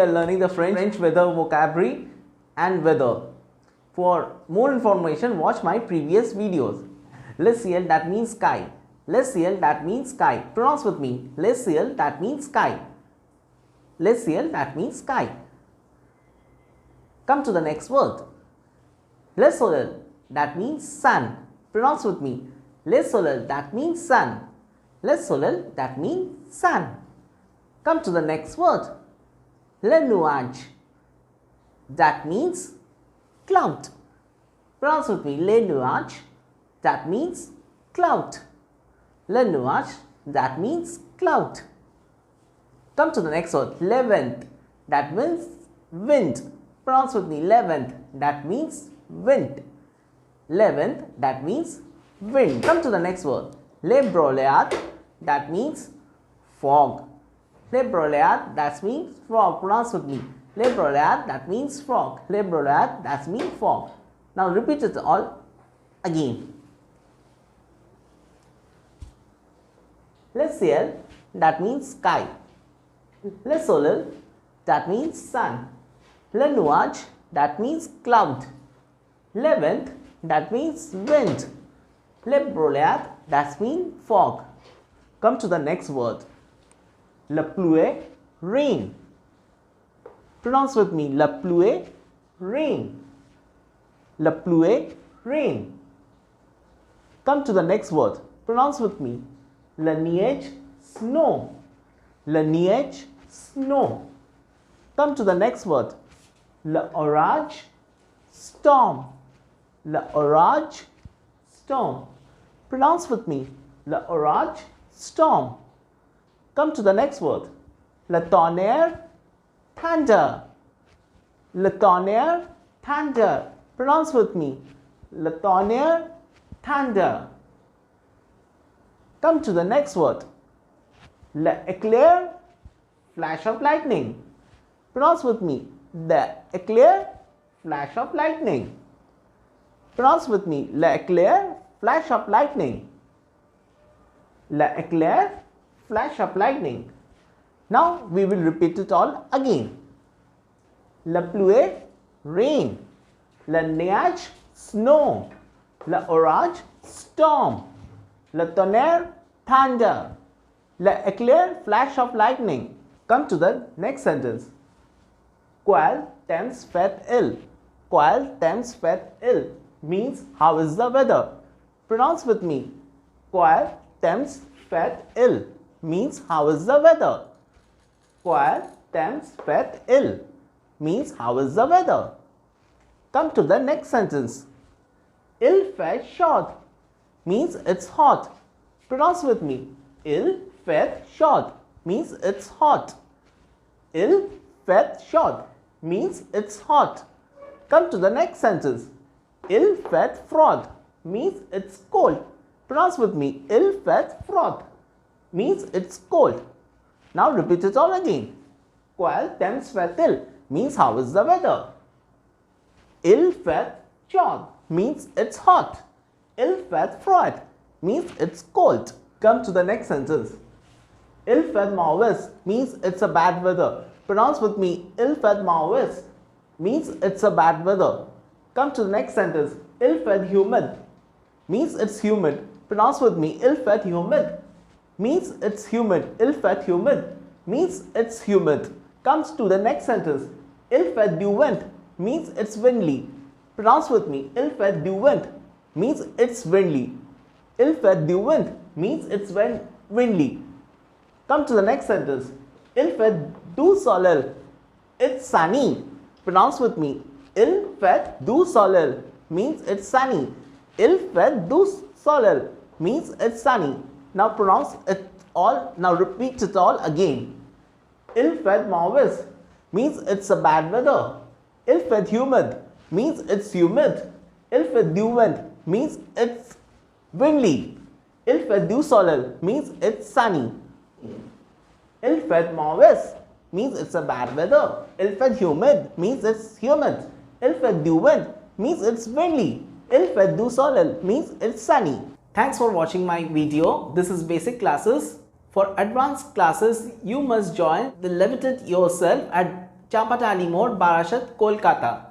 are learning the French weather vocabulary and weather. For more information, watch my previous videos. Le ciel, that means sky. Le ciel, that means sky. Pronounce with me. Le ciel, that means sky. Le ciel, that means sky. Come to the next word. Le soleil, that means sun. Pronounce with me. Le soleil, that means sun. Le soleil, that means sun. Come to the next word. Le nuage, that means cloud. Pronounce with me. Le nuage, that means cloud. Le nuage, that means cloud. Come to the next word. Le vent, that means wind. Pronounce with me. Le vent, that means wind. Le vent, that means wind. Come to the next word. Le brouillard, that means fog. Le brouillard, that means fog. Pronounce with me. Le brouillard, that means fog. Le brouillard, that means fog. Now repeat it all again. Le ciel, that means sky. Le soleil, that means sun. Le nuage, that means cloud. Le vent, that means wind. Le brouillard, that means fog. Come to the next word. La pluie, rain. Pronounce with me. La pluie, rain. La pluie, rain. Come to the next word. Pronounce with me. La neige, snow. La neige, snow. Come to the next word. La orage, storm. La orage, storm. Pronounce with me. La orage, storm. Come to the next word. Le tonnerre, thunder. Le tonnerre, thunder. Pronounce with me. Le tonnerre, thunder. Come to the next word. Le éclair, flash of lightning. Pronounce with me. Le éclair, flash of lightning. Pronounce with me. Le éclair, flash of lightning. Le éclair, flash of lightning. Now we will repeat it all again. La pluie, rain. La neige, snow. La orage, storm. Le tonnerre, thunder. Le éclair, flash of lightning. Come to the next sentence. Quel temps fait il? Quel temps fait il means how is the weather? Pronounce with me. Quel temps fait il means how is the weather? Quel temps fait il means how is the weather? Come to the next sentence. Il fait chaud means it's hot. Pronounce with me. Il fait chaud means it's hot. Il fait chaud means it's hot. Come to the next sentence. Il fait froid means it's cold. Pronounce with me. Il fait froid means it's cold. Now repeat it all again. Quel temps fait-il means how is the weather? Il fait chaud means it's hot. Il fait froid means it's cold. Come to the next sentence. Il fait mauvais means it's a bad weather. Pronounce with me. Il fait mauvais means it's a bad weather. Come to the next sentence. Il fait humid means it's humid. Pronounce with me. Il fait humid means it's humid. Il fait humid means it's humid. Comes to the next sentence. Il fait du vent means it's windy. Pronounce with me. Il fait du vent means it's windy. Il fait du vent means it's windy. Come to the next sentence. Il fait du soleil. It's sunny. Pronounce with me. Il fait du soleil means it's sunny. Il fait du soleil means it's sunny. Now pronounce it all. Now repeat it all again. Il fait mauvais means it's a bad weather. Il fait humid means it's humid. Il fait du vent means it's windy. Il fait du soleil means it's sunny. Il fait mauvais means it's a bad weather. Il fait humid means it's humid. Il fait du vent means it's windy. Il fait du soleil means it's sunny. Thanks for watching my video. This is basic classes. For advanced classes, you must join the Levitate Yourself at Chapatali Mode, Barashat, Kolkata.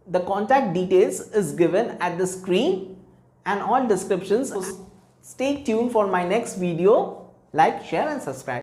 The contact details is given at the screen and all descriptions. Stay tuned for my next video. Like, share and subscribe.